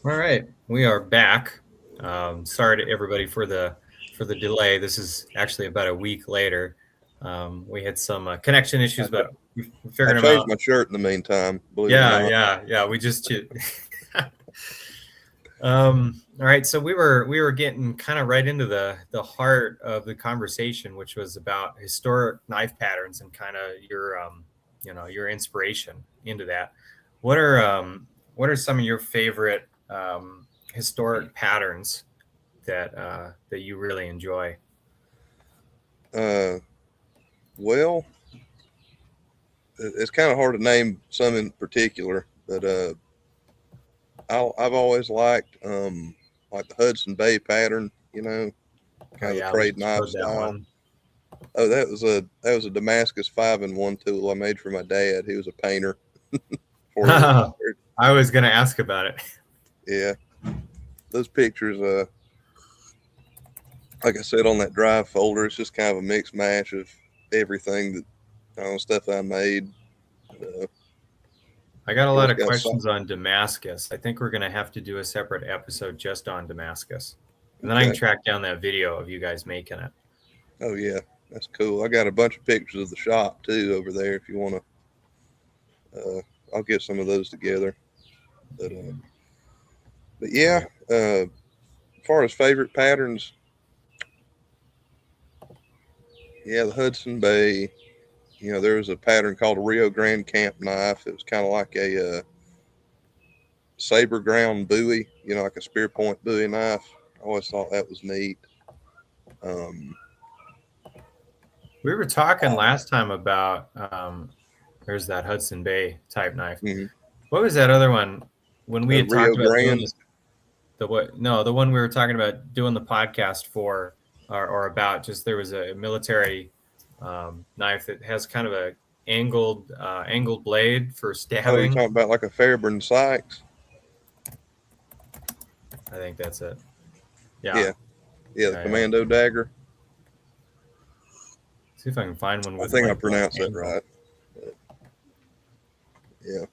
All right, we are back. Sorry to everybody for the delay. This is actually about a week later. We had some connection issues, but we I figured them changed out. my shirt in the meantime, believe it or Yeah, not. yeah. We just all right, so we were getting kind of right into the heart of the conversation, which was about historic knife patterns and kind of your your inspiration into that. What are what are some of your favorite historic patterns that you really enjoy? Uh, well, it's kind of hard to name some in particular, but I've always liked like the Hudson Bay pattern, Oh kind of the yeah, we trade knife showed that style. one. Oh, that was a Damascus 5-in-1 tool I made for my dad. He was a painter before he retired. I was gonna ask about it. Yeah, those pictures, like I said on that drive folder, it's just kind of a mixed match of everything that stuff I made. Uh, I got a lot always of got some. questions on Damascus. I think we're going to have to do a separate episode just on Damascus. And then I can Okay. track down that video of you guys making it. Oh yeah, that's cool. I got a bunch of pictures of the shop too over there. If you want to, I'll get some of those together. But but yeah, as far as favorite patterns, yeah, the Hudson Bay. There was a pattern called a Rio Grande camp knife. It was kind of like a saber ground bowie, like a spear point bowie knife. I always thought that was neat. Um, We were talking last time about there's that Hudson Bay type knife. mhm. What was that other one when we had Rio talked about doing Grande. this? The what? No, the one we were talking about doing the podcast for or about. Just there was a military knife that has kind of a angled blade for Oh, you're stabbing. talking about like a Fairburn Sykes? I think that's it. Yeah, Yeah, yeah, the yeah. Commando dagger. See if I can find one I with think I like that pronounced that angle. right. But, yeah.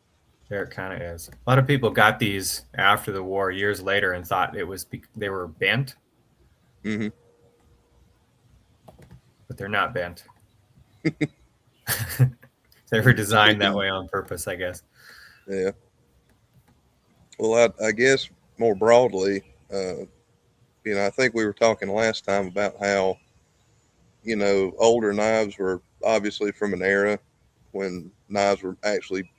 There it kind of is. A lot of people got these after the war years later and thought it was they were bent, Hmm. but they're not bent. They were designed that way on purpose, I guess. Yeah. Well, I guess more broadly, I think we were talking last time about how older knives were obviously from an era when knives were actually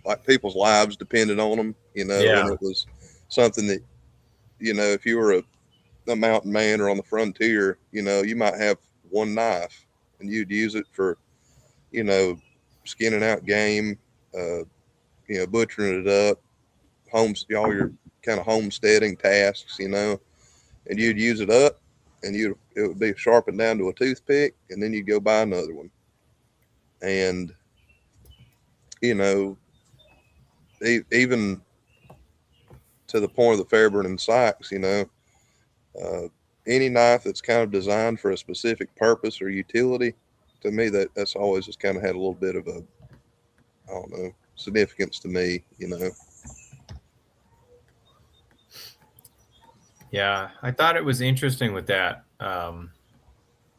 like people's lives depended on them. And Yeah. it was something that if you were a mountain man or on the frontier, you might have one knife and you'd use it for you know, skinning out game, uh, butchering it up, all your kind of homesteading tasks, and you'd use it up, and it would be sharpened down to a toothpick, and then you'd go buy another one, and you know, even to the point of the Fairburn and Sykes, uh, any knife that's kind of designed for a specific purpose or utility, to me that's always just kind of had a little bit of a, I don't know, significance to me. Yeah. I thought it was interesting with that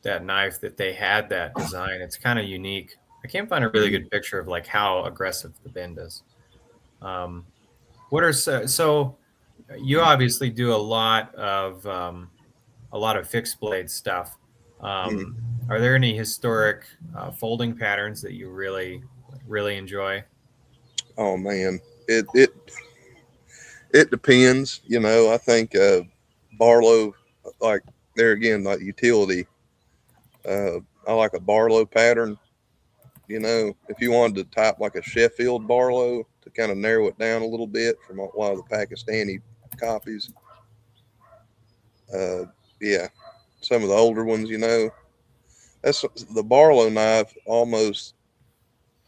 that knife that they had that design. It's kind of unique. I can't find a really Mhm. good picture of like how aggressive the bend is. Um, what are so you obviously do a lot of fixed blade stuff. Mhm. Are there any historic folding patterns that you really enjoy? Oh man, it depends. I think Barlow, like there again, like utility. I like a Barlow pattern. If you wanted to type like a Sheffield Barlow to kind of narrow it down a little bit from a lot of the Pakistani copies. Uh, yeah, some of the older ones. That's the Barlow knife. Almost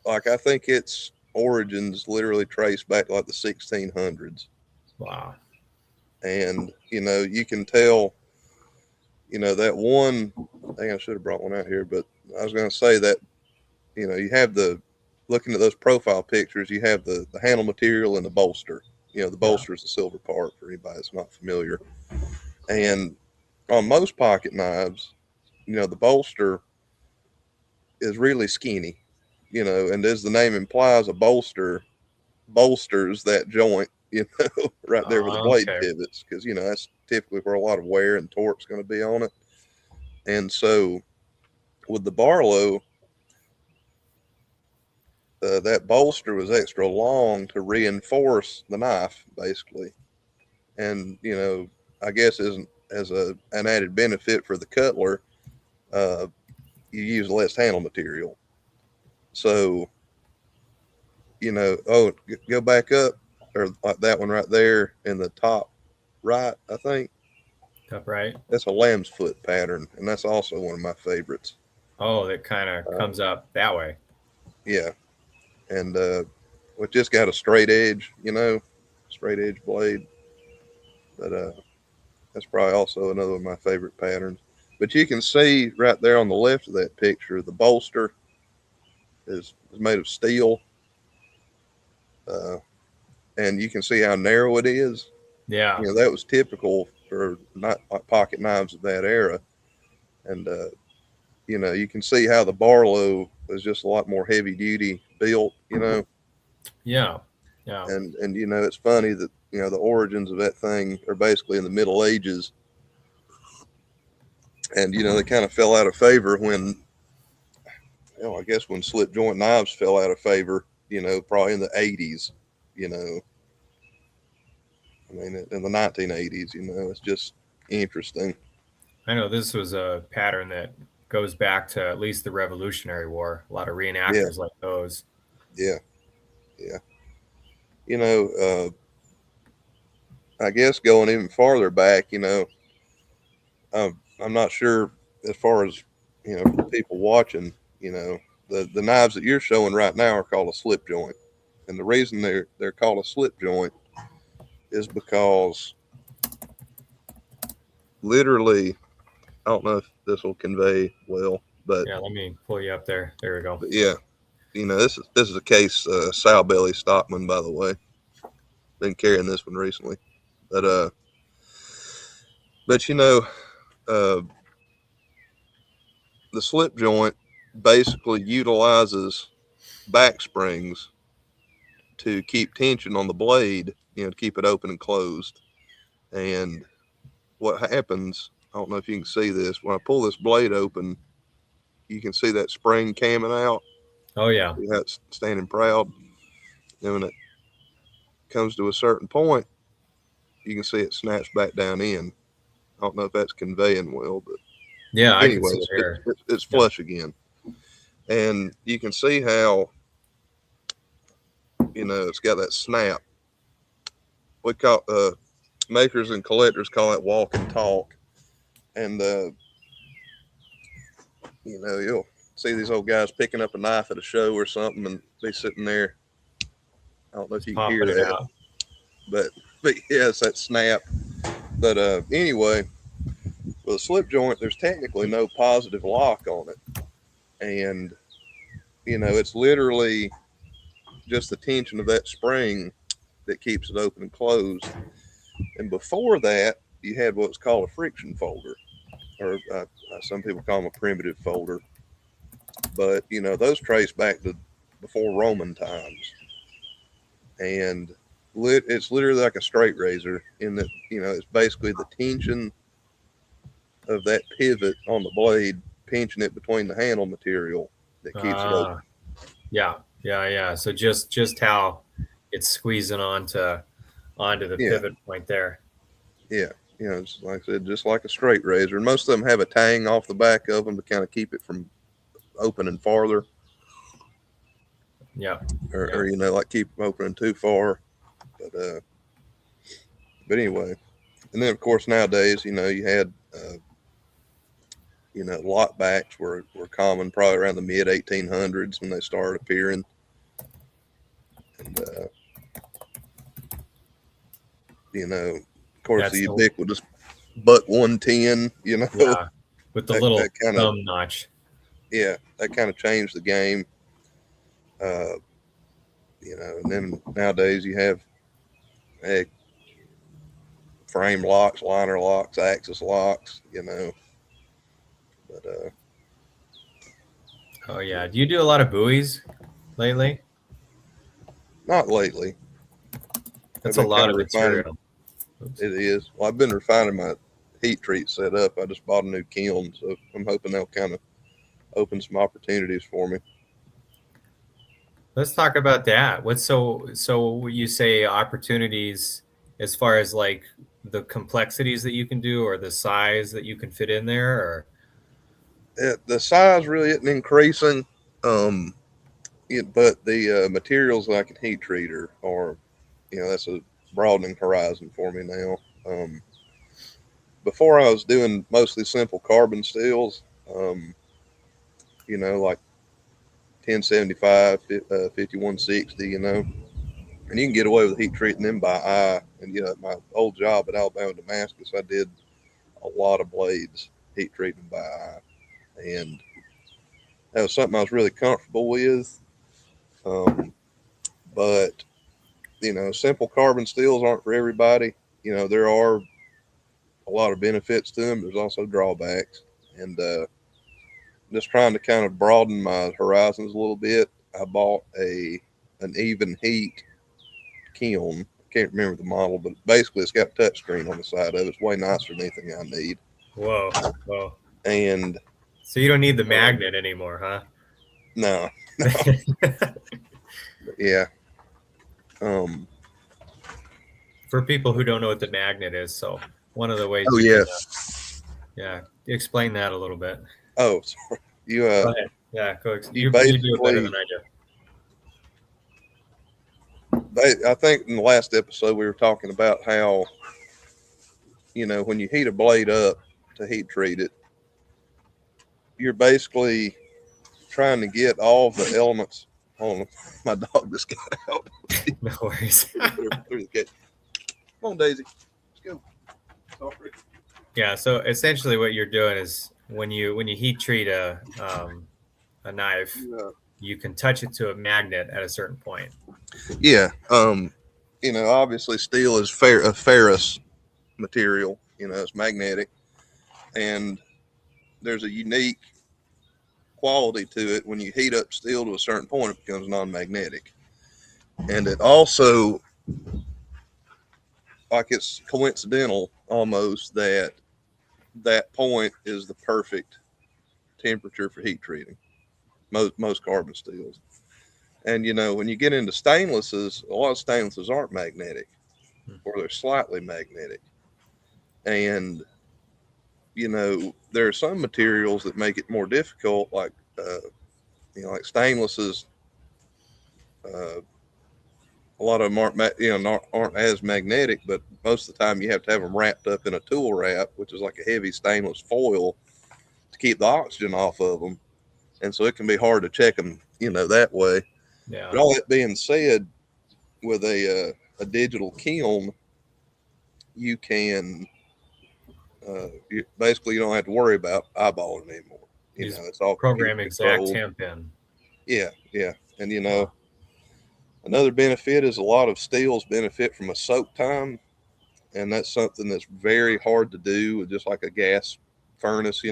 like I think its origins literally trace back to like the 1600s, Wow. and you can tell. That one. I think I should have brought one out here, but I was going to say that, you have looking at those profile pictures, you have the handle material and the bolster. The Yeah. bolster is the silver part for anybody that's not familiar. And on most pocket knives, the bolster is really skinny, and as the name implies, a bolster bolsters that joint, right there where the blade Okay. pivots, because, that's typically where a lot of wear and torque's going to be on it. And so with the Barlow, that bolster was extra long to reinforce the knife, basically. And, I guess as an added benefit for the cutler, uh, you use less handle material. So, go back up, or like that one right there in the top right, I think. Top right. That's a lamb's foot pattern, and that's also one of my favorites. Oh, that kind of Uh, comes up that way. yeah, and with just got a straight edge, straight edge blade. But that's probably also another of my favorite patterns. But you can see right there on the left of that picture, the bolster is made of steel, uh, and you can see how narrow it is. Yeah. That was typical for not like pocket knives of that era. And you can see how the Barlow was just a lot more heavy duty built. Yeah. Yeah. And it's funny that the origins of that thing are basically in the Middle Ages, and they kind of fell out of favor when, I guess when slip joint knives fell out of favor. Probably in the 80s. You know, I mean, in the 1980s. It's just interesting. I know this was a pattern that goes back to at least the Revolutionary War. A lot of Yeah, reenactors like those. yeah, yeah. You know, I guess going even farther back, I'm not sure as far as for people watching. The knives that you're showing right now are called a slip joint, and the reason they're called a slip joint is because literally, I don't know if this will convey well, but Yeah, let me pull you up there. There we go. yeah, this is a case, sow belly Stockman, by the way. Been carrying this one recently, but but uh, the slip joint basically utilizes back springs to keep tension on the blade, to keep it open and closed. And what happens, I don't know if you can see this, when I pull this blade open, you can see that spring camming out. Oh yeah. See how it's standing proud. And when it comes to a certain point, you can see it snaps back down in. I don't know if that's conveying well, but Yeah, I can see it anyways, here. it's Yep. flush again. And you can see how, it's got that snap. We call, makers and collectors call it walk and talk. And, you'll see these old guys picking up a knife at a show or something and be sitting there. I don't know if Just you can hear popping it that, out. but yeah, it's that snap. But anyway, with a slip joint, there's technically no positive lock on it, and it's literally just the tension of that spring that keeps it open and closed. And before that, you had what's called a friction folder, or some people call them a primitive folder. But those trace back to before Roman times, and it's literally like a straight razor in that it's basically the tension of that pivot on the blade pinching it between the handle material that keeps it Ah, open. yeah, yeah, yeah. So just how it's squeezing onto the Yeah, pivot point there. yeah. It's like I said, just like a straight razor. And most of them have a tang off the back of them to kind of keep it from opening farther, Yeah, or yeah. like keep them opening too far. But anyway, and then of course nowadays, you had lock backs were common probably around the mid 1800s when they started appearing, and of course the That's the ubiquitous buck 110, yeah with the that little kind of thumb notch. yeah, that kind of changed the game. Uh, and then nowadays you have heck, frame locks, liner locks, axis locks. But Oh yeah, yeah. Do you do a lot of buoys lately? not lately. I've That's a been lot kind of of refining. material. Oops. It is. Well, I've been refining my heat treat setup. I just bought a new kiln, so I'm hoping they'll kind of open some opportunities for me. Let's talk about that. So you say opportunities as far as like the complexities that you can do or the size that you can fit in there or The size really isn't increasing, um, but the materials that I can heat treat are, that's a broadening horizon for me now. Before I was doing mostly simple carbon steels, um, like 1075, 5160, and you can get away with heat treating them by eye. And, at my old job at Alabama Damascus, I did a lot of blades heat treating by eye. And that was something I was really comfortable with. Um, but, simple carbon steels aren't for everybody. There are a lot of benefits to them. There's also drawbacks. And just trying to kind of broaden my horizons a little bit, I bought an even heat kiln. I can't remember the model, but basically it's got a touch screen on the side of it. It's way nicer than anything I need. whoa, whoa. And So you don't need the um, magnet anymore, huh? no, no, yeah, um, For people who don't know what the magnet is, so one of the ways oh you yeah, can yeah, explain that a little bit. oh sorry. You Go ahead. Yeah, go you you do it better than basically, I do. I think in the last episode we were talking about how when you heat a blade up to heat treat it, you're basically trying to get all the elements. Hold on, my dog just got out. No worries. Through the gate. Come on, Daisy, let's go. Sorry. Yeah, so essentially what you're doing is when you heat treat a knife, Yeah. you can touch it to a magnet at a certain point. Yeah. Obviously steel is a ferrous material. It's magnetic, and there's a unique quality to it. When you heat up steel to a certain point, it becomes non-magnetic, and it also, like, it's coincidental almost that that point is the perfect temperature for heat treating most carbon steels. And when you get into stainlesses, a lot of stainlesses aren't magnetic, or they're slightly magnetic. And there are some materials that make it more difficult, like like stainlesses. Uh, a lot of them aren't as magnetic, but most of the time you have to have them wrapped up in a tool wrap, which is like a heavy stainless foil to keep the oxygen off of them, and so it can be hard to check them, that way. Yeah. But all that being said, with a digital kiln, you can basically you don't have to worry about eyeballing anymore. You just It's all computer program exact controlled. temp in. Yeah, yeah, and Wow. another benefit is a lot of steels benefit from a soak time, and that's something that's very hard to do with just like a gas furnace,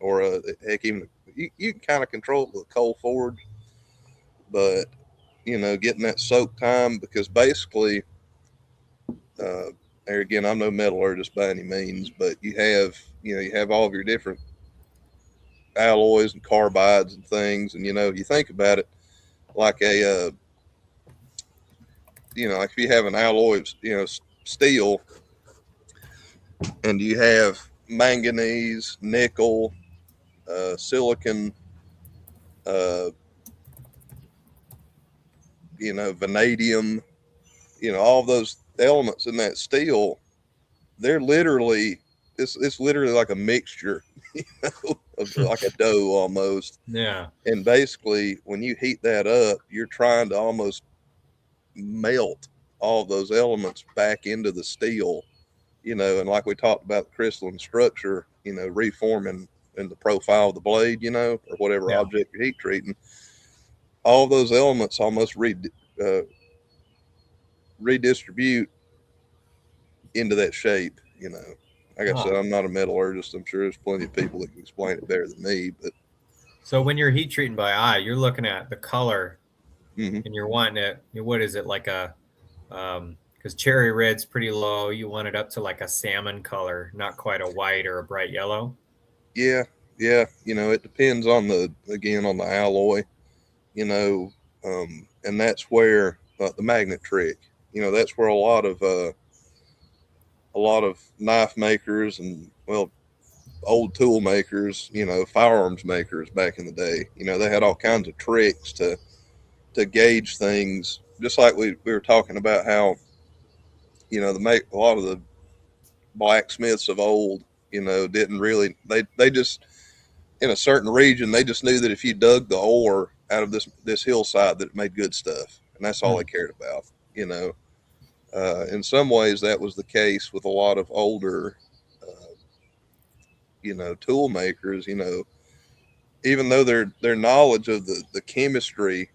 or a heck, even you can kind of control it with a coal forge, but getting that soak time, because basically, uh, there again, I'm no metallurgist by any means, but you have all of your different alloys and carbides and things, and you think about it like like if you have an alloy of steel, and you have manganese, nickel, silicon, uh, vanadium, all those elements in that steel, they're literally, it's literally like a mixture, of like a dough almost. Yeah. And basically, when you heat that up, you're trying to almost melt all those elements back into the steel, and like we talked about the crystalline structure, reforming and the profile of the blade, or whatever Yeah. object you're heat treating, all those elements almost redistribute into that shape. Like I said, Huh. I'm not a metallurgist. I'm sure there's plenty of people that can explain it better than me. But So when you're heat treating by eye, you're looking at the color hmm and you're wanting it. What is it like a? Because cherry red's pretty low. You want it up to like a salmon color, not quite a white or a bright yellow. yeah, yeah, it depends on the alloy, and that's where the magnet trick. That's where a lot of knife makers and, well, old tool makers, firearms makers back in the day, they had all kinds of tricks to gauge things. Just like we were talking about how, a lot of the blacksmiths of old, didn't really, they just, in a certain region, they just knew that if you dug the ore out of this hillside, that it made good stuff, and that's all they Hmm. cared about. You know, in some ways, that was the case with a lot of older, uh, tool makers. Even though their knowledge of the chemistry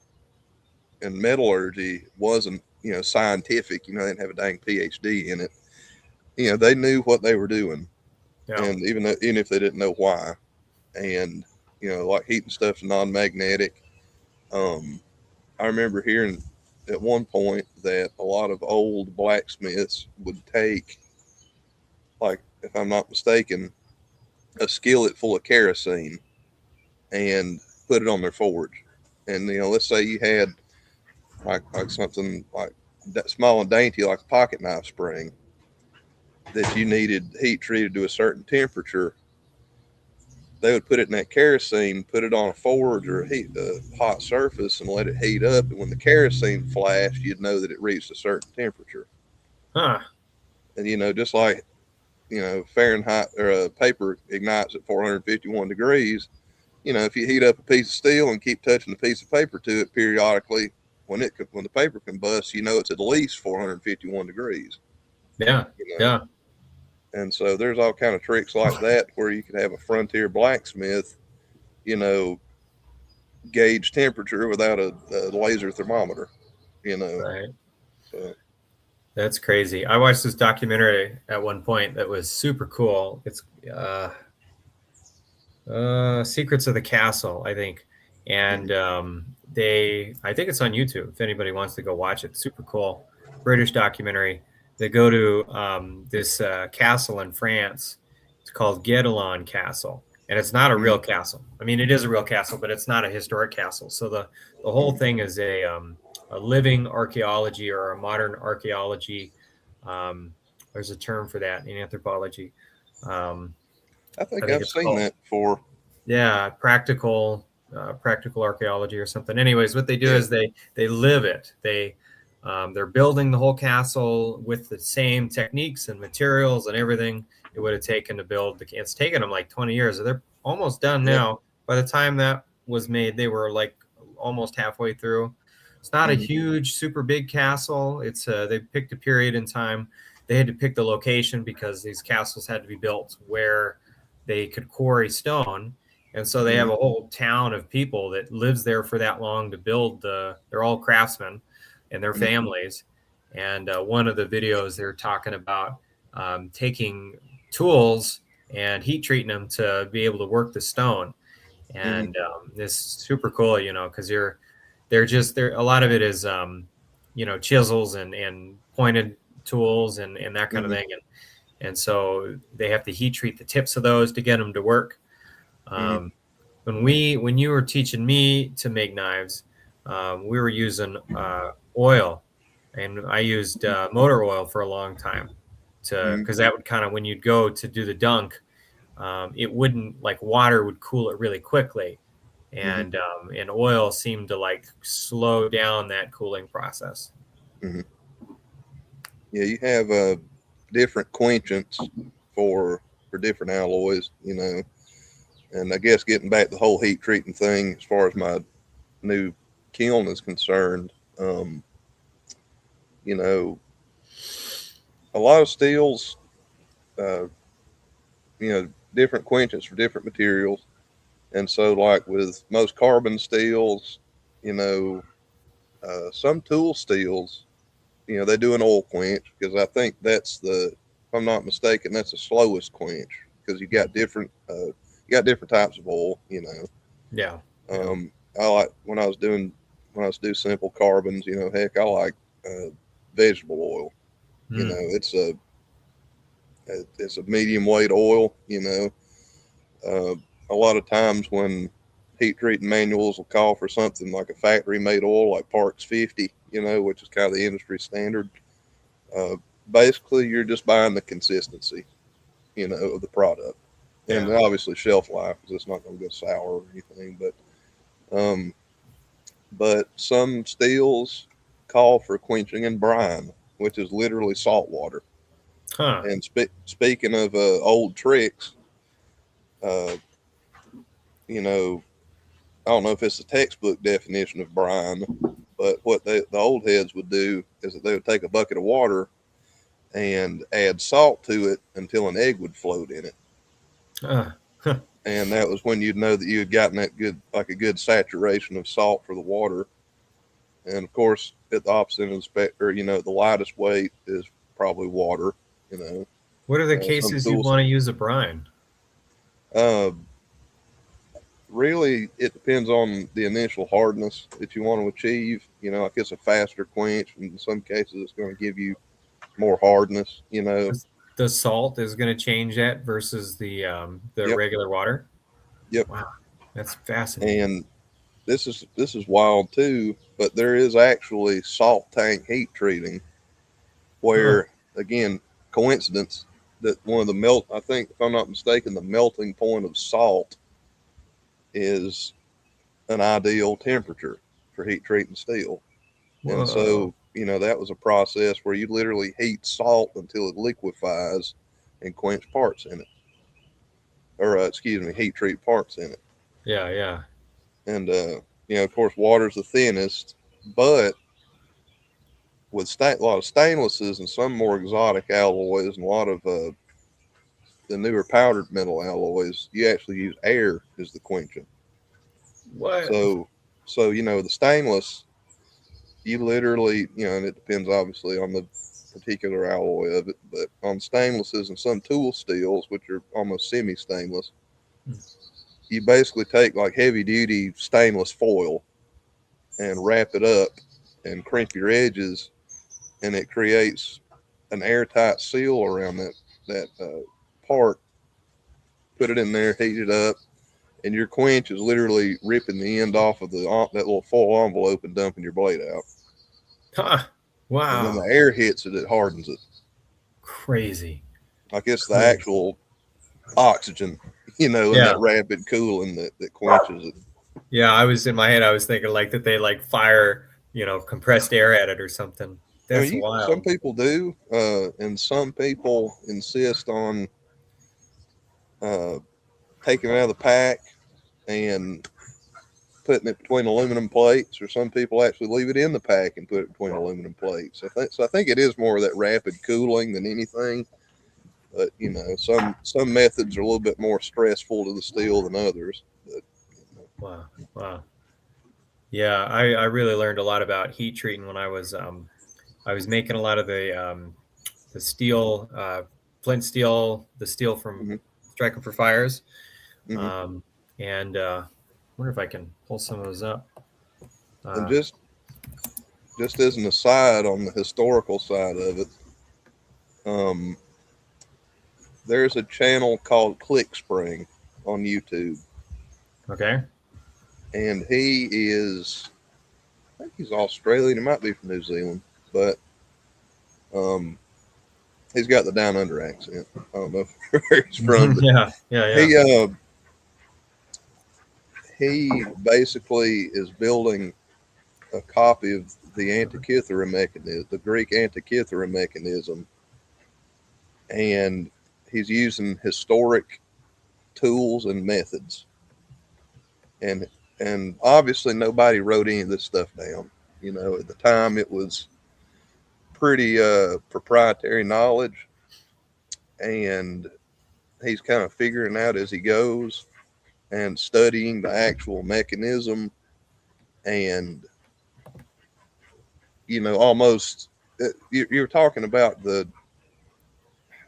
and metallurgy wasn't, scientific. They didn't have a dang PhD in it. They knew what they were doing, Yeah. and even if they didn't know why, and like heating stuff's non-magnetic. Um, I remember hearing at one point that a lot of old blacksmiths would take, like, if I'm not mistaken, a skillet full of kerosene and put it on their forge. And let's say you had like something like that small and dainty, like a pocket knife spring, that you needed heat treated to a certain temperature. They would put it in that kerosene, put it on a forge or a hot surface, and let it heat up. And when the kerosene flashed, you'd know that it reached a certain temperature. Huh. And just like Fahrenheit, or paper ignites at 451 degrees. If you heat up a piece of steel and keep touching the piece of paper to it periodically, when the paper combusts, it's at least 451 degrees. Yeah. You know, Yeah. and so there's all kind of tricks like that where you could have a frontier blacksmith, you know, gauge temperature without a laser thermometer. You know, Right. so That's crazy. I watched this documentary at one point that was super cool. It's uh, Secrets of the Castle, I think. mhm, And I think it's on YouTube if anybody wants to go watch it. Super cool. British documentary. They go to this castle in France. It's called Guédelon Castle. And it's not a mhm, real castle. I mean, it is a real castle, but it's not a historic castle. So the whole mhm. thing is a living archaeology or a modern archaeology. Um, there's a term for that in anthropology. Um, I I think think I've it's seen called, that before. yeah, practical archaeology or something. Anyways, what they do Yeah. is they live it. They're building the whole castle with the same techniques and materials and everything it would have taken to build the. It's taken them like 20 years. They're almost done Yep. now. By the time that was made, they were like almost halfway through. It's not a hmm huge, super big castle. They picked a period in time. They had to pick the location because these castles had to be built where they could quarry stone, and so they have hmm a whole town of people that lives there for that long to build they're all craftsmen and their hmm families. And one of the videos they're talking about taking tools and heat treating them to be able to work the stone. hmm And it's super cool, because they're a lot of it is chisels and pointed tools and that kind of hmm thing. And so they have to heat treat the tips of those to get them to work. hmm um, when you were teaching me to make knives, we were using oil, and I used motor oil for a long time to hmm because that would kind of when you'd go to do the dunk, it wouldn't like water would cool it really quickly, hmm and oil seemed to like slow down that cooling process. hmm Yeah, you have different quenchants for different alloys. And I guess getting back to the whole heat treating thing, as far as my new kiln is concerned, you know, a lot of steels, uh, you know, different quenchants for different materials. And so, like with most carbon steels, you know, some tool steels, they do an oil quench because I think that's if I'm not mistaken, that's the slowest quench because you got different types of oil. Yeah. Yeah. I like when I was do simple carbons. Heck, I like uh, vegetable oil. Mm. It's a medium weight oil. Uh, a lot of times when heat treating manuals will call for something like a factory made oil like Parks 50, which is kind of the industry standard. Uh, Basically, you're just buying the consistency, of the product, and Yeah. obviously shelf life because it's not going to go sour or anything. Um, but some steels call for quenching in brine, which is literally salt water. Huh. And speaking of old tricks, uh, you know, I don't know if it's the textbook definition of brine, but what the old heads would do is that they would take a bucket of water and add salt to it until an egg would float in it. Huh. And that was when you'd know that you had gotten that good, like a good saturation of salt for the water. And of course, at the opposite end of the spectrum, the lightest weight is probably water. You What are the some cases you'd tools. want to use a brine? Uh, Really, it depends on the initial hardness that you want to achieve. Like it's a faster quench, and in some cases, it's going to give you more hardness. The salt is going to change that versus the Yep, regular water. yep. Wow, that's fascinating. And this is wild too, but there is actually salt tank heat treating Huh. where, again, coincidence that one of the melt, I think, if I'm not mistaken, the melting point of salt is an ideal temperature for heat treating steel. And Whoa. so, that was a process where you literally heat salt until it liquefies and quench parts in it, or excuse me, heat treat parts in it. Yeah. Yeah. And, of course, water's the thinnest, but with a lot of stainlesses and some more exotic alloys and a lot of the newer powdered metal alloys, you actually use air as the quenchant. What? So, the stainless, you literally, and it depends obviously on the particular alloy of it, but on stainlesses and some tool steels, which are almost semi stainless, you basically take like heavy duty stainless foil and wrap it up and crimp your edges, and it creates an airtight seal around that part. Put it in there, heat it up, and your quench is literally ripping the end off of that little foil envelope and dumping your blade out. Huh. And when Wow. the air hits it, it hardens it. Crazy. Like it's the Crazy. actual oxygen, in Yeah. that rapid cooling that quenches it. Yeah. I was in my head. I was thinking like that they like fire, compressed air at it or something. I mean, That's some wild. people do, and some people insist on uh, taking it out of the pack and putting it between aluminum plates, or some people actually leave it in the pack and put it between aluminum plates. I think it is more of that rapid cooling than anything. But some methods are a little bit more stressful to the steel than others. But Wow. Wow. Yeah. I really learned a lot about heat treating when I was making a lot of the steel, flint steel, the steel from mm-hmm, Striking for Fires. mm-hmm. Um, and wonder if I can pull some of those up. And Uh, just as an aside on the historical side of it, um, there's a channel called Click Spring on YouTube, okay. and I think he's Australian. He might be from New Zealand, but um, he's got the down under accent. I don't know where he's from, but Yeah. Yeah. Yeah. he he basically is building a copy of the Antikythera mechanism, the Greek Antikythera mechanism, and he's using historic tools and methods, and obviously nobody wrote any of this stuff down. At the time it was pretty proprietary knowledge, and he's kind of figuring out as he goes and studying the actual mechanism, and almost you were talking about the,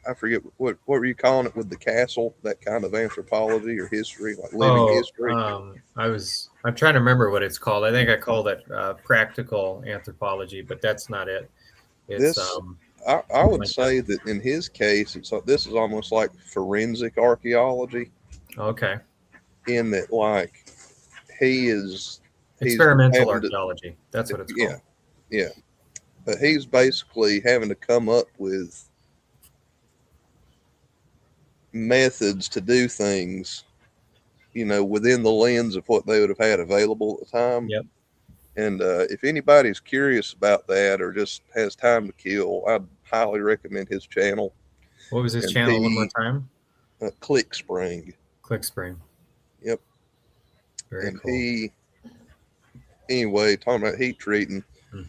I forget what were you calling it with the castle, that kind of anthropology or history, like living Oh, history. I'm trying to remember what it's called. I think I called it practical anthropology, but that's not it. It's This I would like that. say that in his case, this is almost like forensic archaeology, Okay. in that like he is he's Experimental having to, archaeology. That's what it's yeah, called. yeah, but he's basically having to come up with methods to do things, within the lens of what they would have had available at the time. Yep. And if anybody's curious about that or just has time to kill, I'd highly recommend his channel. What was his And channel one more he time? Click Spring. Click Spring. Yep. Very And cool. anyway, talking about heat treating, Hmm.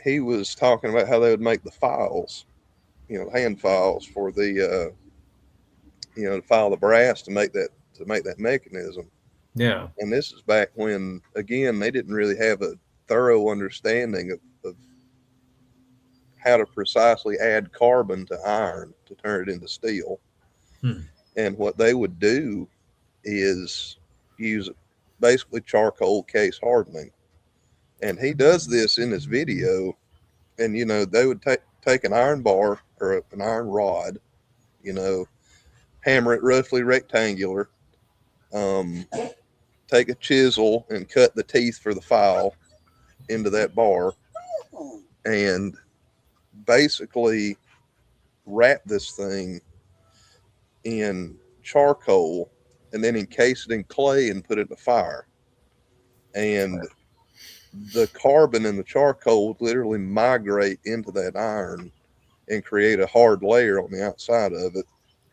he was talking about how they would make the files, hand files for the, to file the brass to make that mechanism. Yeah. And this is back when, again, they didn't really have a thorough understanding of how to precisely add carbon to iron to turn it into steel. Hmm. And what they would do is use basically charcoal case hardening. And he does this in his video. And, they would take an iron bar or an iron rod, you know, hammer it roughly rectangular, um, take a chisel and cut the teeth for the file into that bar, and basically wrap this thing in charcoal and then encase it in clay and put it in the fire. And the carbon in the charcoal would literally migrate into that iron and create a hard layer on the outside of it,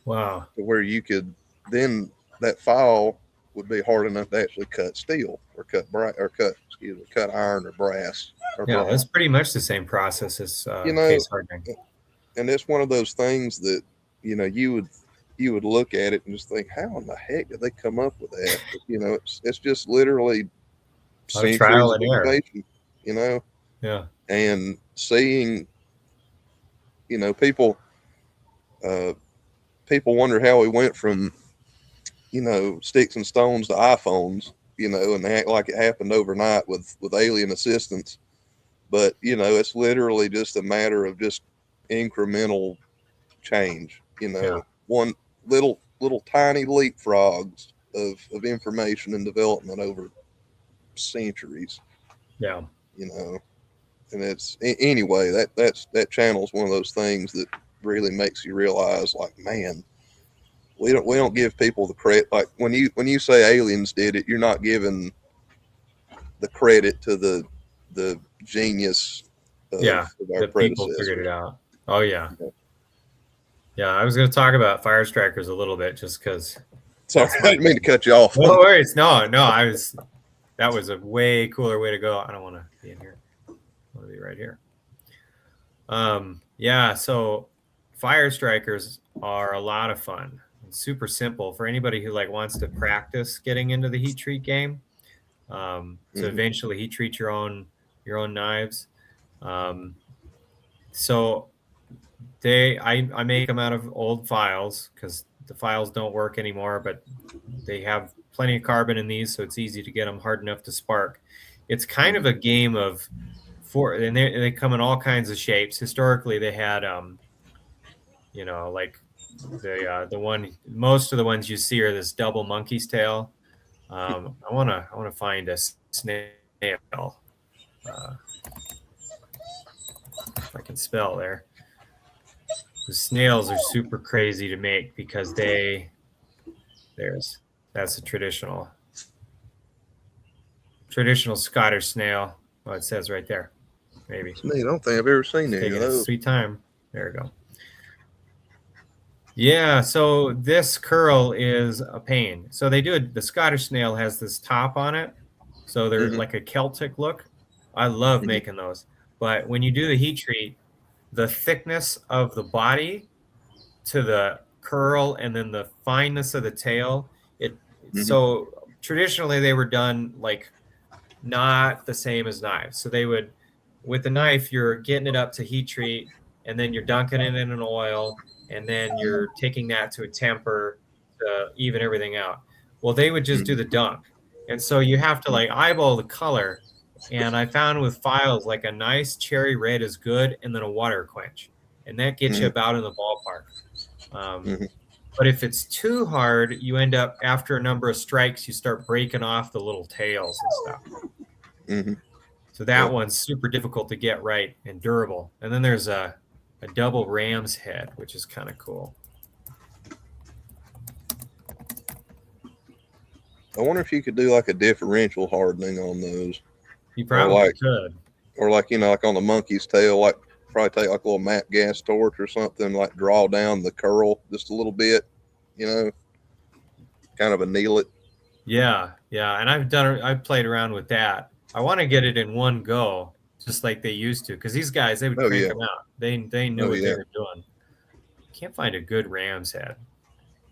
Wow. to where you could then, that file would be hard enough to actually cut steel or cut iron or brass or Yeah, that's bronze. pretty much the same process as You know, case hardening. and it's one of those things that you would look at it and just think, how in the heck did they come up with that? But, it's just literally A lot of trial centuries of and error. innovation. You know, Yeah. and seeing, people, uh, people wonder how we went from, sticks and stones to iPhones. And they act like it happened overnight with alien assistance. But it's literally just a matter of just incremental change. Yeah. One little tiny leapfrogs of information and development over centuries. Yeah. You know, and it's anyway, that channel is one of those things that really makes you realize, like, man, we don't give people the credit. Like when you say aliens did it, you're not giving the credit to the genius of, Yeah. of our The people figured it predecessors. out. Oh yeah. Yeah. I was going to talk about fire strikers a little bit just because Sorry, that's I my didn't mean to thing. cut you off No on that. worries. No, no. That was a way cooler way to go. I don't want to be in here. I want to be right here. Yeah. So fire strikers are a lot of fun. It's super simple for anybody who like wants to practice getting into the heat treat game. To Hmm. eventually heat treat your own knives. Um, so I make them out of old files because the files don't work anymore, but they have plenty of carbon in these, so it's easy to get them hard enough to spark. It's kind of Hmm. a game of four, and they come in all kinds of shapes. Historically, they had like the one, most of the ones you see are this double monkey's tail. I wanna find a snail. Uh, if I can spell there. The snails are super crazy to make because that's a traditional Scottish snail. Oh, it says right there. Maybe It's neat. I don't think I've ever seen it's any of taking its those. sweet time. There we go. Yeah, so this curl is a pain. So they do it. The Scottish snail has this top on it, so they're Hmm. like a Celtic look. I love Hmm. making those, but when you do the heat treat, the thickness of the body to the curl and then the fineness of the tail. It Mm-hmm. so traditionally they were done like not the same as knives. So they would, with the knife, you're getting it up to heat treat, and then you're dunking it in an oil, and then you're taking that to a temper to even everything out. Well, they would just do the dunk. And so you have to like eyeball the color. And I found with files, like a nice cherry red is good, and then a water quench. And that gets you Mm-hmm. about in the ballpark. Um, Mm-hmm. but if it's too hard, you end up, after a number of strikes, you start breaking off the little tails and stuff. Mm-hmm. So that Yep. one's super difficult to get right and durable. And then there's a double ram's head, which is kind of cool. I wonder if you could do like a differential hardening on those, You or probably like, could. or like like on the monkey's tail, like probably take like a little matte gas torch or something, like draw down the curl just a little bit, you know, kind of anneal it. Yeah, yeah. And I've played around with that. I want to get it in one go, just like they used to, because these guys, they would Oh crank yeah, them out. They knew oh what they yeah. were doing. Can't find a good ram's head.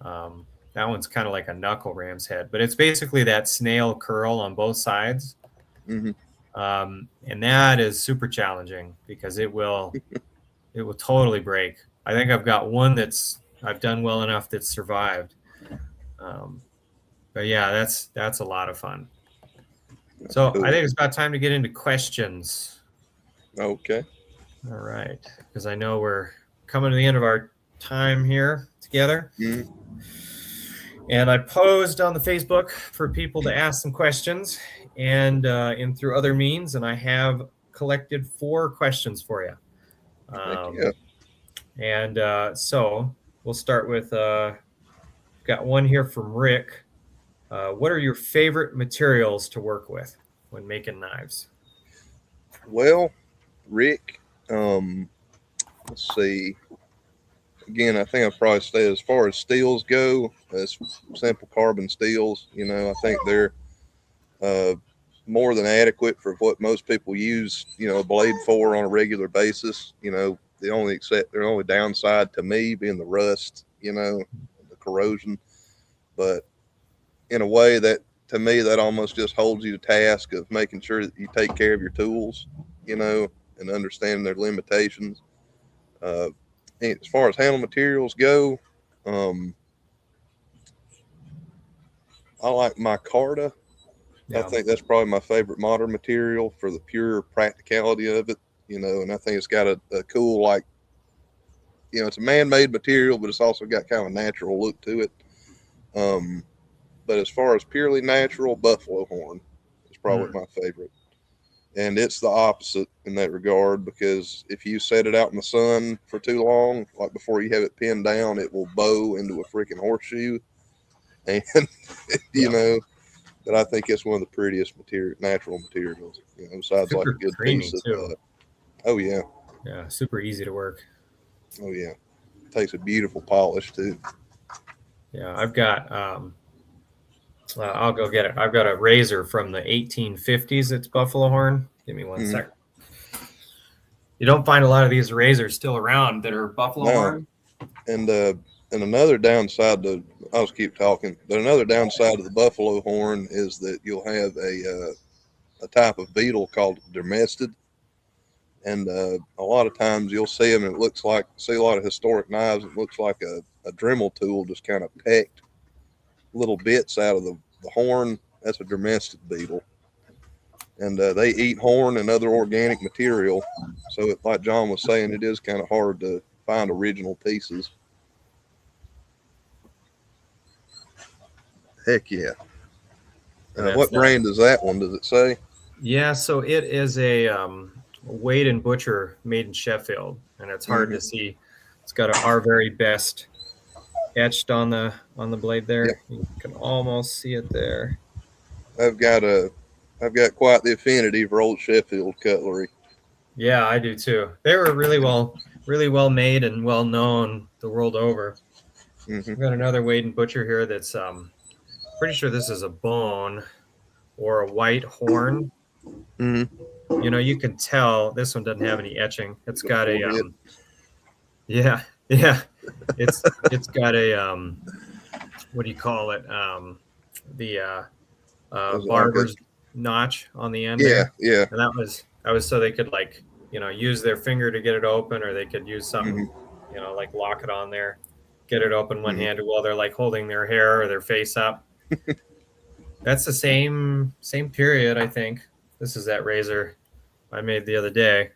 Um, that one's kind of like a knuckle ram's head, but it's basically that snail curl on both sides. Mm-hmm. And that is super challenging because it will totally break. I think I've got one that's I've done well enough that's survived. Um, but yeah, that's a lot of fun. So I Cool. think it's about time to get into questions. Okay. All right, because I know we're coming to the end of our time here together. Mm-hmm. And I posed on the Facebook for people to ask some questions, and through other means, and I have collected 4 questions for you. Heck yeah. So we'll start with got one here from Rick. What are your favorite materials to work with when making knives? Well, Rick, um, let's see. Again, I think I'd probably say as far as steels go, as simple carbon steels, I think they're uh, more than adequate for what most people use, a blade for on a regular basis. The only downside to me being the rust, the corrosion. But in a way that to me that almost just holds you to task of making sure that you take care of your tools, and understanding their limitations. Uh, as far as handle materials go, um, I like micarta. I Yeah, think that's probably my favorite modern material for the pure practicality of it, and I think it's got a cool, like, it's a man made material, but it's also got kind of a natural look to it. Um, but as far as purely natural, buffalo horn is probably hmm. my favorite. And it's the opposite in that regard because if you set it out in the sun for too long, like before you have it pinned down, it will bow into a freaking horseshoe. And, you Yeah, know, but I think it's one of the prettiest natural materials, besides like a super good piece creamy of, too. oh yeah, Yeah, super easy to work. oh yeah. Takes a beautiful polish too. Yeah, I've got. I'll go get it. I've got a razor from the 1850s. It's buffalo horn. Give me one Mm-hmm. second. You don't find a lot of these razors still around that are buffalo No, horn. and another downside to I'll just keep talking. But another downside of the buffalo horn is that you'll have a type of beetle called dermestid, and a lot of times you'll see them and it looks like see a lot of historic knives. It looks like a Dremel tool just kind of pecked little bits out of the horn. That's a dermestid beetle, and they eat horn and other organic material. So, like John was saying, it is kind of hard to find original pieces. Heck yeah. And that's What that. brand is that one? Does it say? Yeah, so it is a Wade and Butcher made in Sheffield, and it's hard Mm-hmm. to see. It's got our very best etched on the blade Yeah, there. You can almost see it there. I've got a, I've got quite the affinity for old Sheffield cutlery. Yeah, I do too. They were really well made and well known the world over. Mm-hmm. We've got another Wade and Butcher here that's pretty sure this is a bone or a white horn. Mm-hmm. You can tell this one doesn't have any etching. It's A got little a bit. yeah. Yeah, it's got a what do you call it? The Is it like a barber's notch on the end yeah, there, yeah. and that was so they could like use their finger to get it open, or they could use something Hmm. like lock it on there, get it open one Hmm. handed while they're like holding their hair or their face up. That's the same period, I think. This is that razor I made the other day.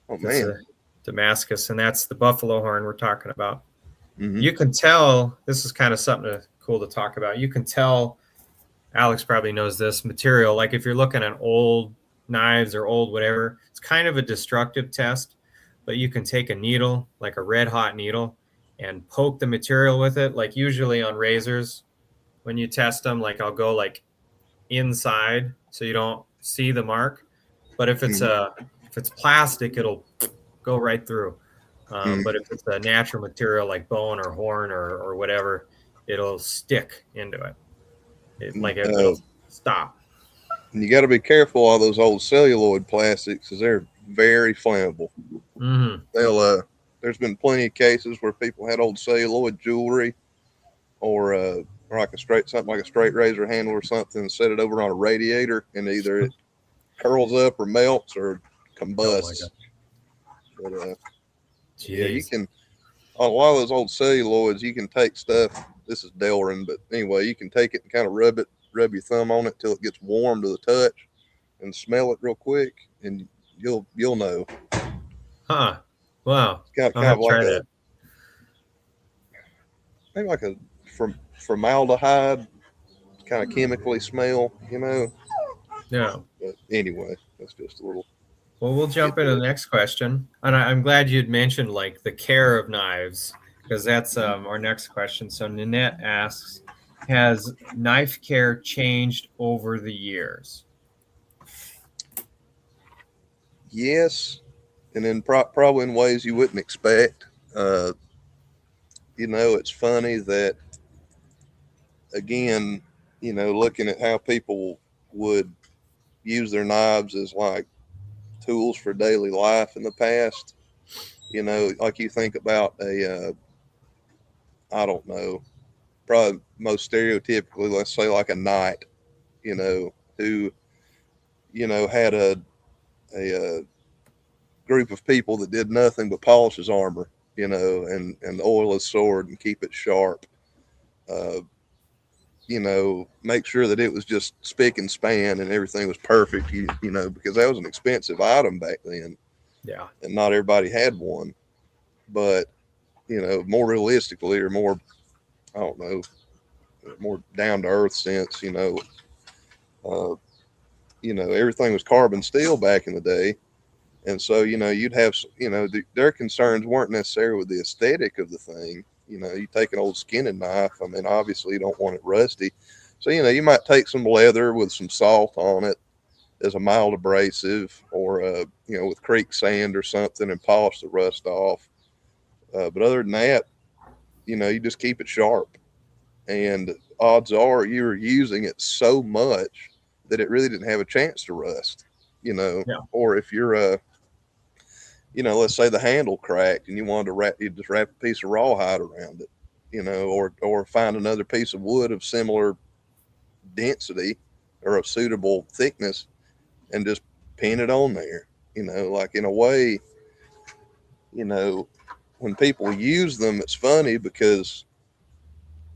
Oh That's man. a Damascus, and that's the buffalo horn we're talking about. Hmm. You can tell this is kind of something cool to talk about. You can tell Alex probably knows this material. Like if you're looking at old knives or old whatever, it's kind of a destructive test, but you can take a needle, like a red hot needle, and poke the material with it. Like usually on razors, when you test them, like I'll go like inside so you don't see the mark. But Hmm. if it's plastic, it'll go right through. Hmm. But if it's a natural material like bone or horn or whatever, it'll stick into it. It'll Uh, stop. and you got to be careful of those old celluloid plastics because they're very flammable. Mm-hmm. They'll there's been plenty of cases where people had old celluloid jewelry or like a straight something like a straight razor handle or something and set it over on a radiator and either it curls up or melts or Oh my combusts. god. But yeah, you Jeez. can on a lot of those old celluloids you can take stuff. This is Delrin, but anyway, you can take it and kind of rub your thumb on it till it gets warm to the touch, and smell it real quick, and you'll know. Huh. Wow. It's kind of I'll kind have of to like try a that. maybe like a formaldehyde kind of chemically smell, you know. Yeah. But anyway, that's just a little Well, we'll jump into the tidbit. next question. And I'm glad you'd mentioned like the care of knives, because that's our next question. So Nanette asks, has knife care changed over the years? Yes, and then probably in ways you wouldn't expect. Uh, it's funny that again, looking at how people would use their knives as like tools for daily life in the past. Like you think about I don't know, probably most stereotypically, let's say like a knight, who, had a group of people that did nothing but polish his armor, and oil his sword and keep it sharp. Uh, make sure that it was just spick and span and everything was perfect, because that was an expensive item back then Yeah. and not everybody had one. But, more realistically or more, I don't know, more down to earth sense, uh, everything was carbon steel back in the day. And so, you'd have, their concerns weren't necessarily with the aesthetic of the thing. You take an old skinning knife. I mean, obviously, you don't want it rusty. So, you might take some leather with some salt on it as a mild abrasive or, with creek sand or something and polish the rust off. But other than that, you just keep it sharp. And odds are you were using it so much that it really didn't have a chance to rust, Yeah. or if you're let's say the handle cracked and you just wrap a piece of rawhide around it, or find another piece of wood of similar density or of suitable thickness and just pin it on there. Like in a way, you know, when people use them, it's funny because,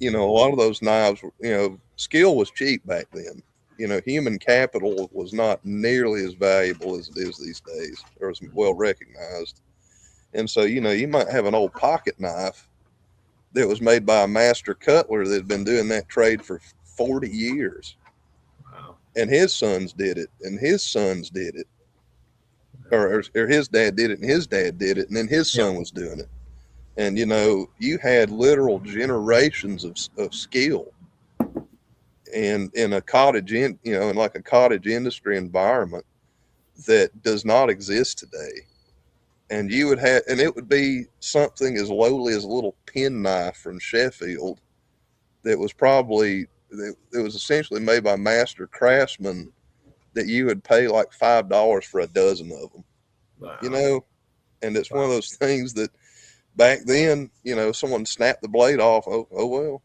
a lot of those knives, skill was cheap back then. Human capital was not nearly as valuable as it is these days or as well recognized. And so, you might have an old pocket knife that was made by a master cutler that had been doing that trade for 40 years. Wow. And his sons did it, and his sons did it, or his dad did it, and his dad did it, and then his Yeah. son was doing it. And, you had literal generations of skill and in a in like a cottage industry environment that does not exist today. And it would be something as lowly as a little penknife from Sheffield that was it was essentially made by master craftsmen that you would pay like $5 for a dozen of them, you Wow. know. And it's one of Wow. those things that back then, someone snapped the blade off. Oh well,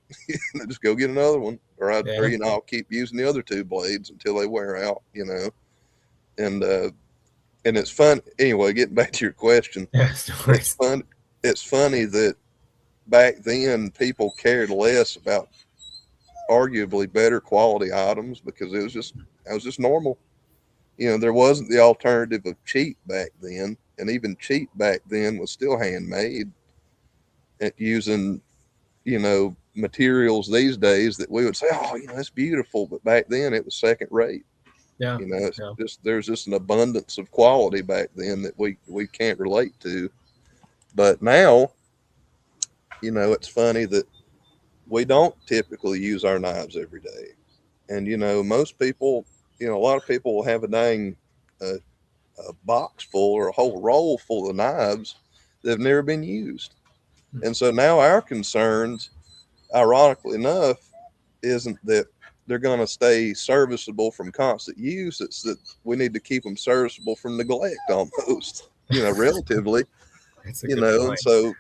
just go get another one, or Yeah. I'll keep using the other two blades until they wear out. And and it's fun anyway. Getting back to your question, Yeah. No it's worries. fun. It's funny that back then people cared less about arguably better quality items because it was just normal. There wasn't the alternative of cheap back then, and even cheap back then was still handmade at using materials these days that we would say, oh, that's beautiful, but back then it was second rate. Yeah. It's Yeah. just there's just an abundance of quality back then that we can't relate to. But now, it's funny that we don't typically use our knives every day. And most people, a lot of people will have uh, a box full or a whole roll full of knives that have never been used. And so now our concerns, ironically enough, isn't that they're going to stay serviceable from constant use. It's that we need to keep them serviceable from neglect almost, relatively, That's a good and point. so,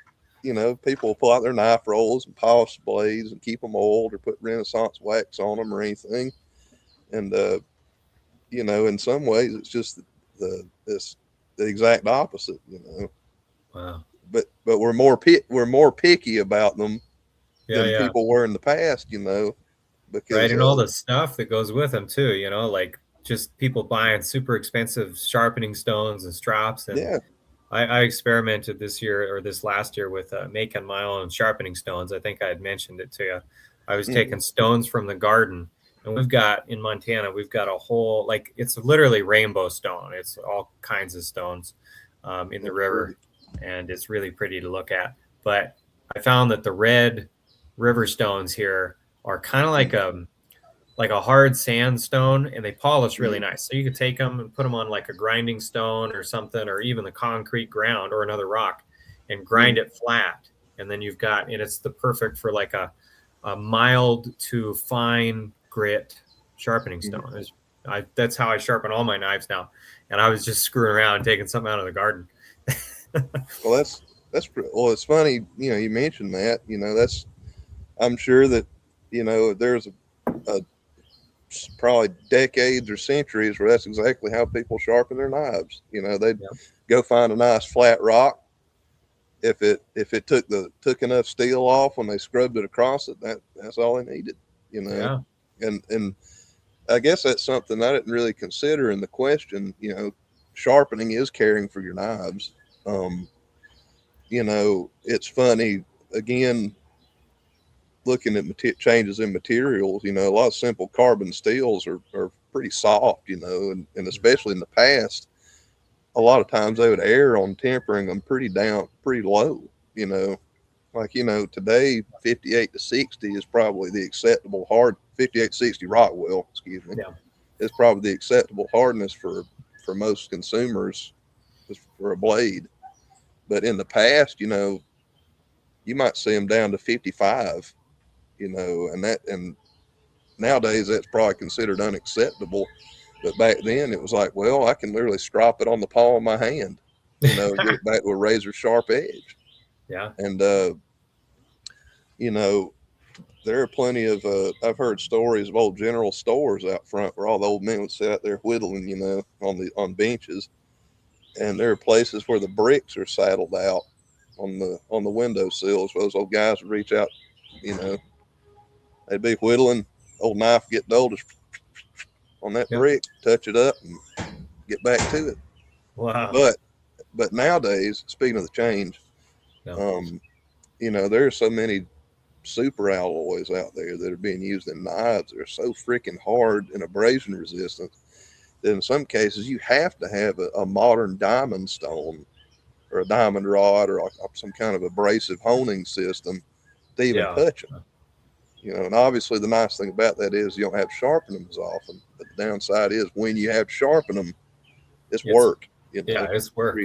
people will pull out their knife rolls and polish blades and keep them oiled or put Renaissance wax on them or anything. And, in some ways it's just it's the exact opposite. Wow. But we're more picky about them Yeah. than Yeah. people were in the past, Right. because And all the stuff that goes with them too, like just people buying super expensive sharpening stones and strops. And yeah. I experimented this year or this last year with making my own sharpening stones. I think I had mentioned it to you. I was taking Mhm. stones from the garden, and we've got in Montana, we've got a whole, like, it's literally rainbow stone. It's all kinds of stones in the That's pretty. river, and it's really pretty to look at. But I found that the red river stones here are kind of like a hard sandstone, and they polish really Mhm. nice. So you could take them and put them on like a grinding stone or something, or even the concrete ground or another rock and grind Mhm. it flat. And then you've got, and it's the perfect for like a mild to fine grit sharpening Mhm. stone. That's how I sharpen all my knives now. And I was just screwing around taking something out of the garden. Well, well. It's funny, you mentioned that. That's I'm sure that there's a probably decades or centuries where that's exactly how people sharpen their knives. They'd Yeah. go find a nice flat rock. If it took enough steel off when they scrubbed it across it, that's all they needed. You know, Yeah. and I guess that's something I didn't really consider in the question. Sharpening is caring for your knives. Um, it's funny again looking at changes in materials. A lot of simple carbon steels are pretty soft. And especially in the past, a lot of times they would err on tempering them pretty low. You know, today 58 to 60 is probably the acceptable hard 58 60 Rockwell, excuse me, Yeah. is probably the acceptable hardness for most consumers for a blade. But in the past, you might see them down to 55, and nowadays that's probably considered unacceptable. But back then it was like, well, I can literally strop it on the palm of my hand, get it back to a razor sharp edge. Yeah. And, you know, there are plenty of, I've heard stories of old general stores out front where all the old men would sit out there whittling, on benches. And there are places where the bricks are saddled out on the windowsills where those old guys would reach out, you know, they'd be whittling, old knife get dull, just on that Yep. brick, touch it up and get back to it. Wow. But nowadays, speaking of the change, Yeah. um, there are so many super alloys out there that are being used in knives that are so freaking hard and abrasion resistant that in some cases you have to have a modern diamond stone or a diamond rod or some kind of abrasive honing system to even Yeah. touch them. And obviously the nice thing about that is you don't have to sharpen them as often. But the downside is when you have to sharpen them, it's It's, work. yeah, it's Where work.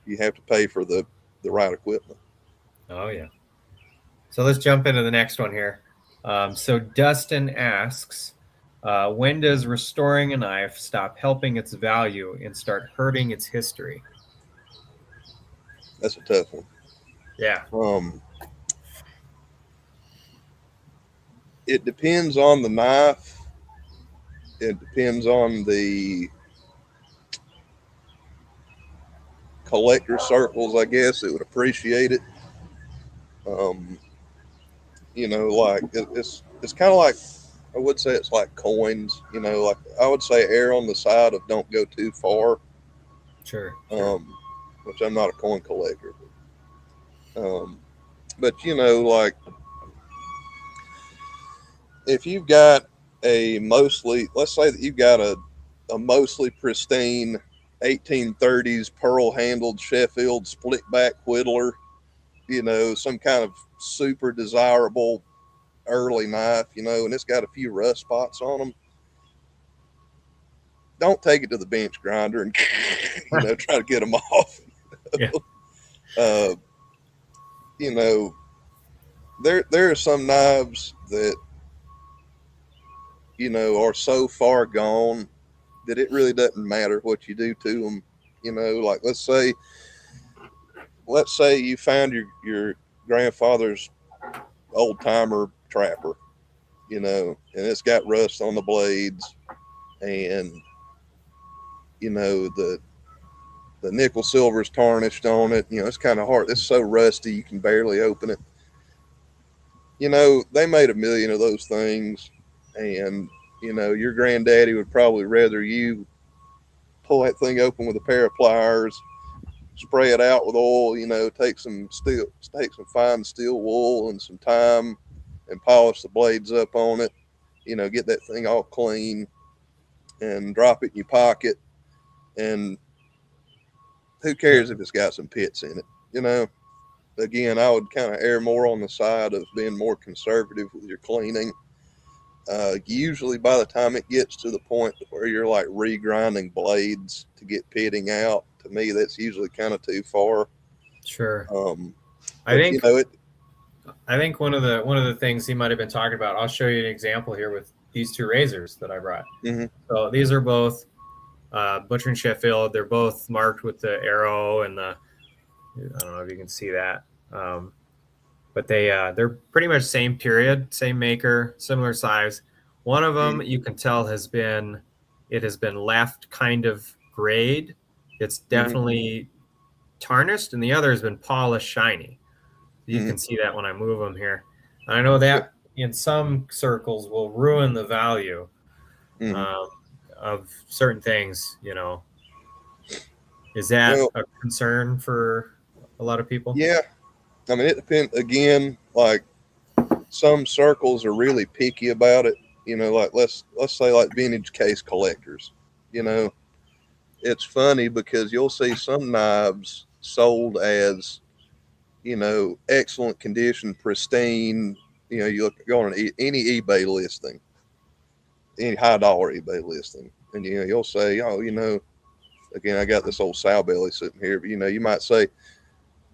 you have to pay for the right equipment. Oh, yeah. So let's jump into the next one here. So Dustin asks, when does restoring a knife stop helping its value and start hurting its history? That's a tough one. Yeah. Um, it depends on the knife. It depends on the collector circles, I guess, that would appreciate it. Um, like it's kind of like, I would say it's like coins. Like I would say err on the side of don't go too far. Sure. Sure. Um, which I'm not a coin collector, but like if you've got a mostly, let's say that you've got a mostly pristine 1830s pearl handled Sheffield split back whittler, some kind of super desirable early knife, and it's got a few rust spots on them. Don't take it to the bench grinder and try to get them off. Yeah. uh, you know, there are some knives that are so far gone that it really doesn't matter what you do to them. Like let's say you found your grandfather's old timer trapper, and it's got rust on the blades, and the nickel silver's tarnished on it. It's kind of hard. It's so rusty you can barely open it. They made a million of those things, and your granddaddy would probably rather you pull that thing open with a pair of pliers, spray it out with oil, take some fine steel wool and some time and polish the blades up on it, get that thing all clean and drop it in your pocket. And who Yeah. cares if it's got some pits in it? Again, I would kind of err more on the side of being more conservative with your cleaning. Usually, by the time it gets to the point where you're like regrinding blades to get pitting out, to me, that's usually kind of too far. Sure. Um, I but think it. I think one of the things he might have been talking about. I'll show you an example here with these two razors that I brought. Mm-hmm, So these are both Butcher and Sheffield. They're both marked with the arrow and the. I don't know if you can see that, but they're pretty much same period, same maker, similar size. One of them you can tell it has been left kind of grayed. It's mm-hmm, definitely tarnished, and the other has been polished, shiny. You mm-hmm, can see that when I move them here. I know yeah, that in some circles will ruin the value mm-hmm. um, of certain things. Is that Well, a concern for a lot of people? yeah. I mean, it depends. Again, like some circles are really picky about it. Like let's say like vintage case collectors. You know, it's funny because you'll see some knives sold as excellent condition, pristine. You go on any eBay listing, any high dollar eBay listing, and you'll say, oh, again, I got this old sow belly sitting here, but you might say,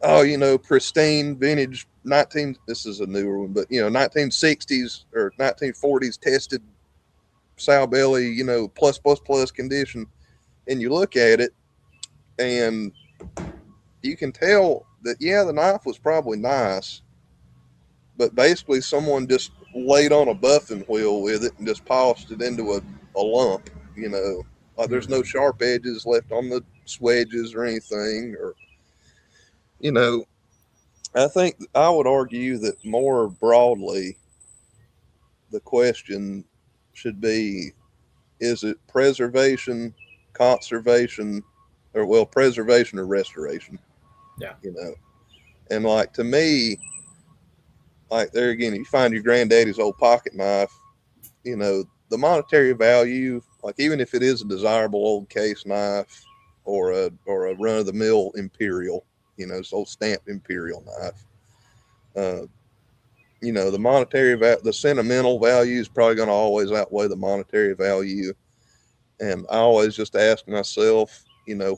oh, pristine vintage 19. This is a newer one, but 1960s or 1940s tested sow belly, plus condition, and you look at it and you can tell that the knife was probably nice, but basically someone just laid on a buffing wheel with it and just polished it into a lump, like there's no Hmm. sharp edges left on the swedges or anything, or you know I think I would argue that more broadly the question should be, is it preservation, conservation, or well, preservation or restoration, Yeah. you know and like to me, like there again, you find your granddaddy's old pocket knife, the monetary value, like even if it is a desirable old case knife or a run of the mill imperial, this old stamped imperial knife, uh, the sentimental value is probably going to always outweigh the monetary value. And I always just ask myself,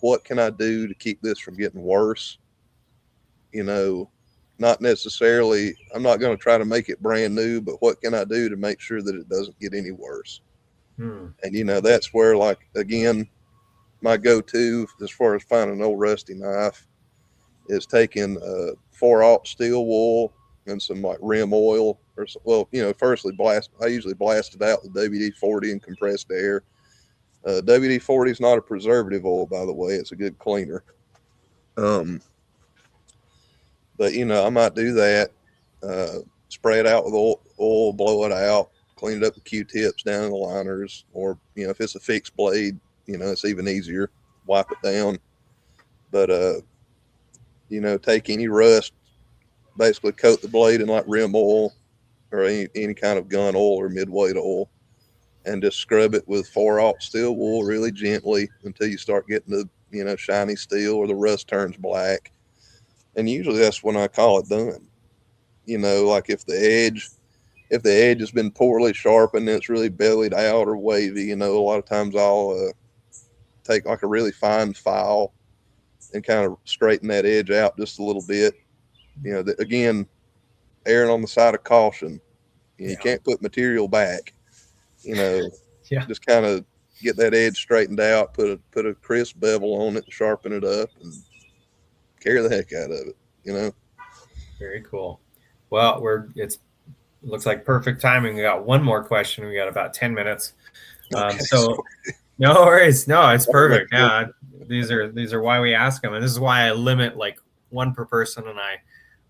what can I do to keep this from getting worse? You know, Not necessarily, I'm not going to try to make it brand new, but what can I do to make sure that it doesn't get any worse? Hmm. And, that's where, like, again, my go to as far as finding an old rusty knife is taking 4/0 steel wool and some like rim oil, or well, firstly blast. I usually blast it out with WD-40 and compressed air. WD-40 is not a preservative oil, by the way. It's a good cleaner. Um, but I might do that. Uh, Spray it out with oil, blow it out, clean it up with Q-tips down in the liners, or if it's a fixed blade, it's even easier. Wipe it down. But take any rust, basically coat the blade in like rim oil or any kind of gun oil or midweight oil, and just scrub it with 4/0 steel wool really gently until you start getting the shiny steel or the rust turns black. And usually that's when I call it done. Like if the edge has been poorly sharpened and it's really bellied out or wavy, a lot of times I'll take like a really fine file and kind of straighten that edge out just a little bit. Again, erring on the side of caution. You Yeah. can't put material back. You know, Yeah. just kind of get that edge straightened out, put a crisp bevel on it, sharpen it up, and carry the heck out of it. You know. Very cool. Well, it looks like perfect timing. We got one more question. We got about 10 minutes. Okay. So no worries. No, it's Sorry. perfect. Yeah. These are why we ask them. And this is why I limit like one per person, and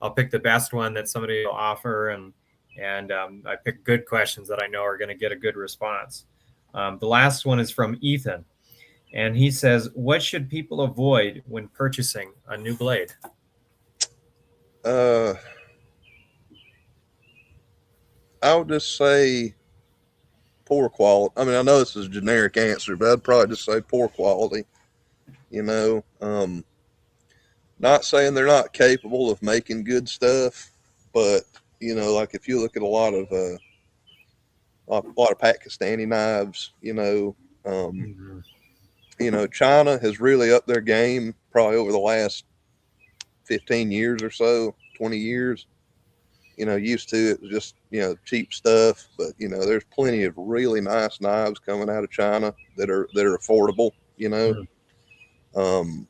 I'll pick the best one that somebody will offer. And I pick good questions that I know are going to get a good response. The last one is from Ethan. And he says, what should people avoid when purchasing a new blade? Uh, I would just say poor quality. I mean, I know this is a generic answer, but I'd probably just say poor quality. You know, not saying they're not capable of making good stuff, but like if you look at a lot of Pakistani knives, Mhm. China has really upped their game probably over the last 15 years or so, 20 years. Used to it was just cheap stuff, but there's plenty of really nice knives coming out of China that are affordable. Mhm. Um,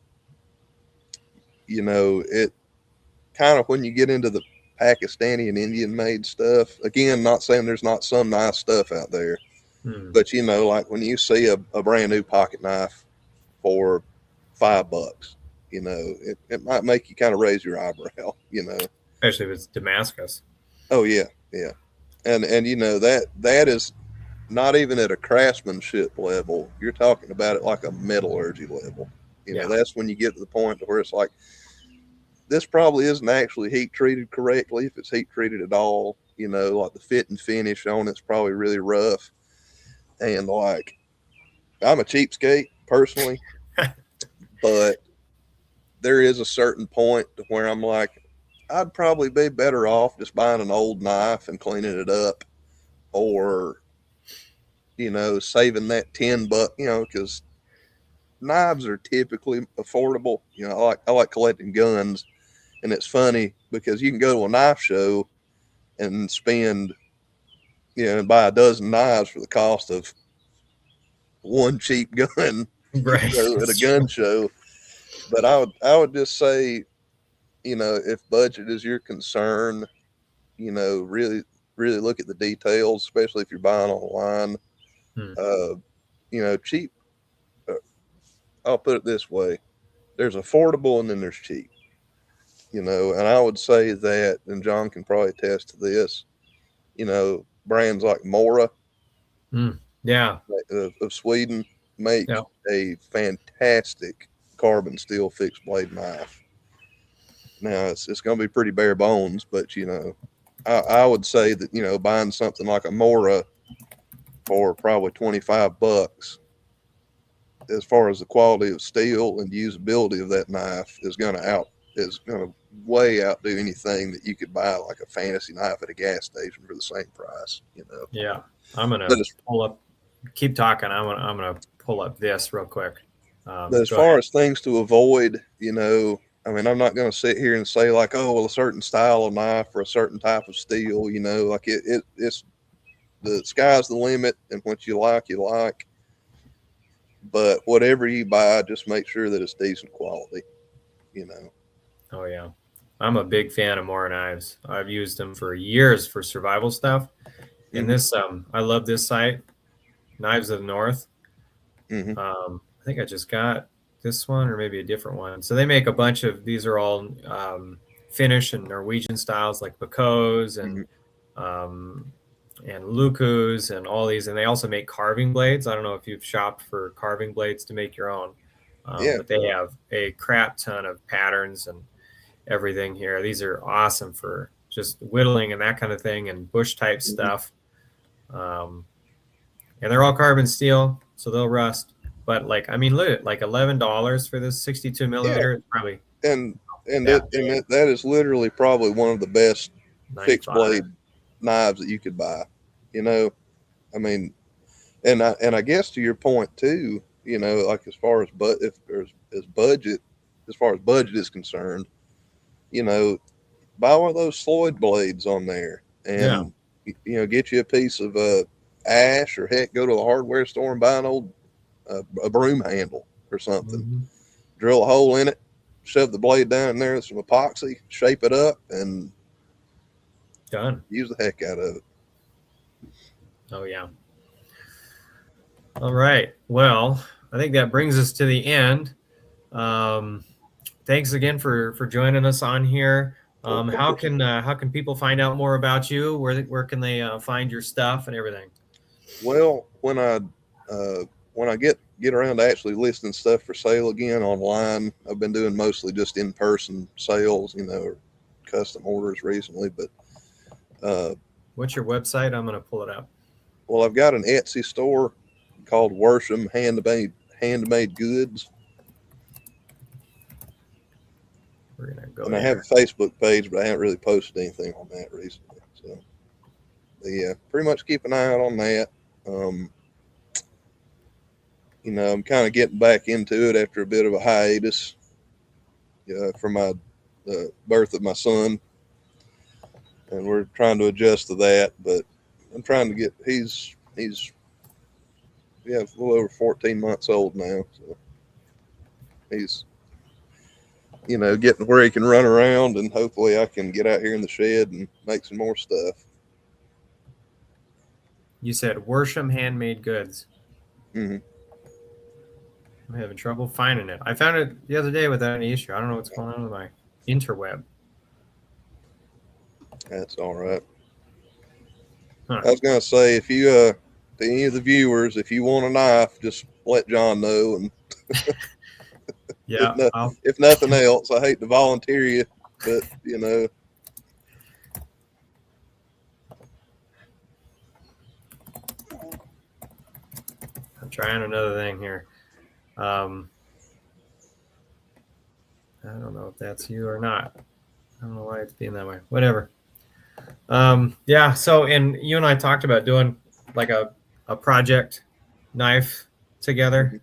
it kind of when you get into the Pakistani and Indian made stuff. Again, not saying there's not some nice stuff out there, Mhm. but like when you see a brand new pocket knife for $5, it might make you kind of raise your eyebrow. Especially if it's Damascus. Oh yeah, yeah, and that is not even at a craftsmanship level. You're talking about it like a metallurgy level. Yeah. That's when you get to the point where it's like this probably isn't actually heat treated correctly, if it's heat treated at all. Like the fit and finish on it's probably really rough. And like, I'm a cheapskate personally, but there is a certain point to where I'm like, I'd probably be better off just buying an old knife and cleaning it up, or saving that $10, because knives are typically affordable. I like collecting guns, and it's funny because you can go to a knife show and spend and buy a dozen knives for the cost of one cheap gun, Right. at a It's gun true. show. But I would just say, if budget is your concern, really really look at the details, especially if you're buying online. Hmm. Uh, cheap. Uh, I'll put it this way: there's affordable and then there's cheap. And I would say that, and John can probably attest to this. Brands like Mora Hmm. Yeah. of Sweden make Yeah. a fantastic carbon steel fixed blade knife. Now it's going to be pretty bare bones, but I would say that buying something like a Mora for probably $25, as far as the quality of steel and usability of that knife, is going to way outdo anything that you could buy like a fantasy knife at a gas station for the same price. Yeah. I'm But gonna as pull up. Keep talking. I'm gonna pull up this real quick. but as Go ahead. far as things to avoid, I mean, I'm not going to sit here and say like, oh, well, a certain style of knife or a certain type of steel, like it's the sky's the limit, and what you like, you like. But whatever you buy, just make sure that it's decent quality. You know. Oh yeah. I'm a big fan of Mora knives. I've used them for years for survival stuff. And Hmm. this, I love this site, Knives of the North. Hmm. I think I just got this one or maybe a different one. So they make a bunch of these are all Finnish and Norwegian styles like Bacos Hmm. um, and Lukus and all these. And they also make carving blades. I don't know if you've shopped for carving blades to make your own, Yeah. but they have a crap ton of patterns and everything here. These are awesome for just whittling and that kind of thing and bush type Hmm. stuff. Um, and they're all carbon steel, so they'll rust. But like, I mean, look at like $11 for this 62 Yeah. millimeter. It's probably And that big, that is literally probably one of the best fixed 95. blade knives that you could buy. You know, I mean, and I guess to your point too, like as far as but if there's as budget as far as budget is concerned, you know, buy one of those Floyd blades on there Yeah. and get you a piece of ash, or heck, go to the hardware store and buy an old a broom handle or something. Hmm. Drill a hole in it, shove the blade down in there with some epoxy, shape it up, and Done. use the heck out of it. Oh yeah. All right. Well, I think that brings us to the end. Um, Thanks again for joining us on here. Well, of course. How can people find out more about you? Where can they find your stuff and everything? Well, when I get around to actually listing stuff for sale again online, I've been doing mostly just in person sales, or custom orders recently. But uh, What's your website? I'm gonna pull it up. well, I've got an Etsy store called Worsham Handmade Goods, We're gonna go and I have there. a Facebook page, but I haven't really posted anything on that recently. So, but yeah, pretty much keep an eye out on that. Um, I'm kind of getting back into it after a bit of a hiatus from my the birth of my son, and we're trying to adjust to that. But I'm trying to get he's yeah, a little over 14 months old now, so he's getting where he can run around, and hopefully I can get out here in the shed and make some more stuff. You said Worsham Handmade Goods. Hmm. I'm having trouble finding it. I found it the other day without any issue. I don't know what's going on with my interweb. That's all right. Huh. I was gonna say, if you to any of the viewers, if you want a knife, just let John know. And if Yeah, no, if nothing else, I hate to volunteer you, but I'm trying another thing here. Um, I don't know if that's you or not. I don't know why it's being that way. Whatever. Yeah. So, and you and I talked about doing like a project knife together,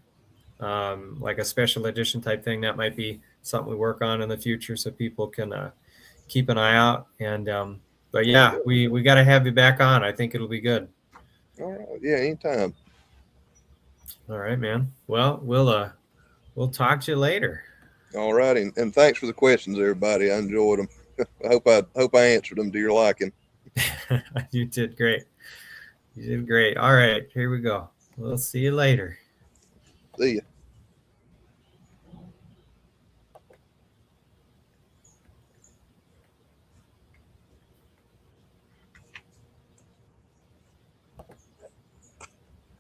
mhm. like a special edition type thing. That might be something we work on in the future, so people can keep an eye out. And but yeah, we got to have you back on. I think it'll be good. All right, yeah, anytime. All right, man. Well, we'll talk to you later. All right, and thanks for the questions, everybody. I enjoyed them. I hope I answered them to your liking. You did great. You did great. All right, here we go. We'll see you later. See ya.